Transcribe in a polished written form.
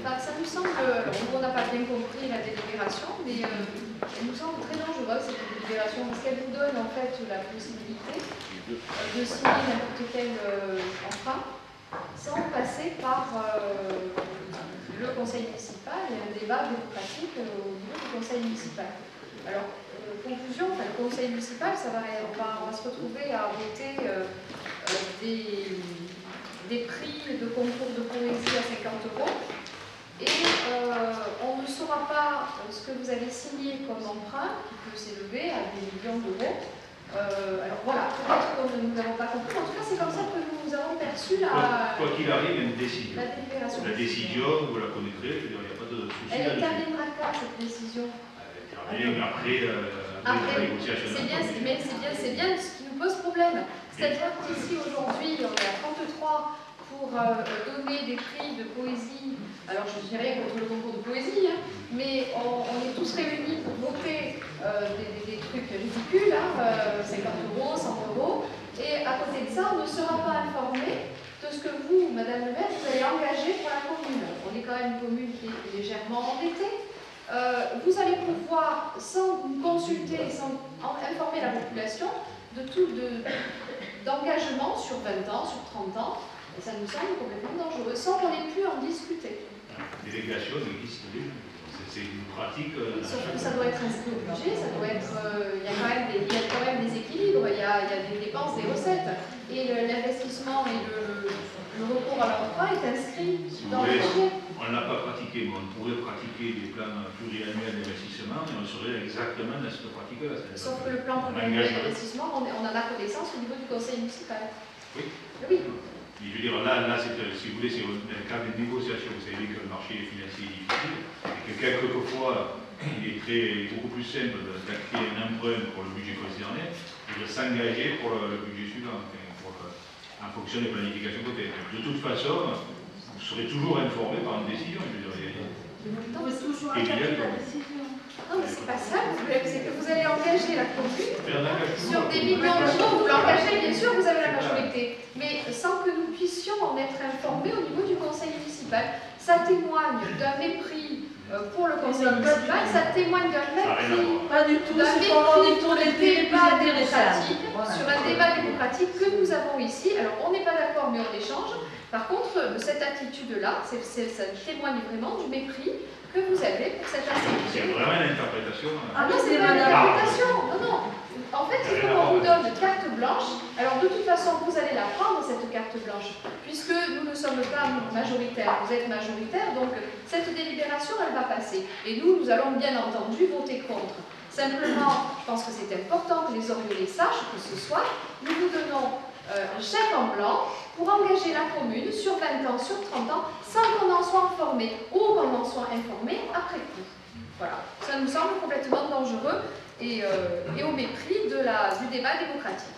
enfin, ça nous semble, on n'a pas bien compris la délibération, mais elle nous semble très dangereuse cette délibération parce qu'elle vous donne en fait la possibilité de signer n'importe quel emprunt sans passer par le conseil municipal et un débat démocratique au niveau du conseil municipal. Alors, conclusion, enfin, le conseil municipal, on va se retrouver à voter des prix de concours de poésie à 50 € et on ne saura pas ce que vous avez signé comme emprunt qui peut s'élever à des millions d'euros. Alors voilà, peut-être que nous n'avons pas compris, en tout cas c'est comme ça que nous avons perçu la... Quoi qu'il arrive, il y a une décision. La délibération. La décision, vous la connaîtrez, il n'y a pas de souci. Elle terminera quand cette décision? Elle terminera après la négociation. C'est bien ce qui nous pose problème. C'est-à-dire qu'ici aujourd'hui, on est à 33 pour donner des prix de poésie. Alors je ne dis rien contre le concours de poésie, hein, mais on est tous réunis pour voter des trucs ridicules, hein, 50 €, 100 €, et à côté de ça, on ne sera pas informé de ce que vous, Madame le maire, vous allez engager pour la commune. On est quand même une commune qui est légèrement endettée. Vous allez pouvoir, sans vous consulter, sans informer la population, d'engagement sur 20 ans, sur 30 ans, et ça nous semble complètement dangereux, sans qu'on ait pu en discuter. La délégation existe déjà. C'est une pratique. Sauf que ça doit être inscrit au budget, ça doit être. Il y a quand même des équilibres, il y a des dépenses, des recettes. Et l'investissement et le recours à l'emprunt est inscrit dans le budget. On ne l'a pas pratiqué, mais on pourrait pratiquer des plans pluriannuels d'investissement et on serait exactement dans cette pratique-là. Sauf que le plan pluriannuel d'investissement, on en a connaissance au niveau du conseil municipal. Oui. Oui. Je veux dire, là si vous voulez, c'est un cas de négociation. Vous savez que le marché financier est difficile et que quelquefois, il est beaucoup plus simple d'acter un emprunt pour le budget concerné et de s'engager pour le budget suivant, en fonction des planifications côté. De toute façon, vous serez toujours informé par une décision. Je veux dire, non, mais c'est toujours attaquer la décision. Non, mais c'est pas ça. C'est que vous allez engager la commune sur des millions d'euros. Vous l'engagez, bien sûr, vous avez la majorité. Mais sans que nous puissions en être informés au niveau du conseil municipal. Ça témoigne d'un mépris pour le conseil municipal, ça témoigne d'un mépris. Pas du tout, c'est pour le débat démocratique, sur un débat démocratique que nous avons ici. Alors, on n'est pas d'accord, mais on échange. Par contre, cette attitude-là, ça témoigne vraiment du mépris que vous avez pour cette institution. C'est vraiment une interprétation. Ah non, c'est pas une interprétation. Non, non. En fait, il faut qu'on vous donne carte blanche. Alors, de toute façon, vous allez la prendre, cette carte blanche, puisque nous ne sommes pas majoritaires. Vous êtes majoritaires, donc cette délibération, elle va passer. Et nous allons bien entendu voter contre. Simplement, je pense que c'est important que les Oriolais sachent que ce soir, nous vous donnons un chèque en blanc pour engager la commune sur 20 ans, sur 30 ans, sans qu'on en soit informé ou qu'on en soit informé après coup. Voilà. Ça nous semble complètement dangereux et au mépris du débat démocratique.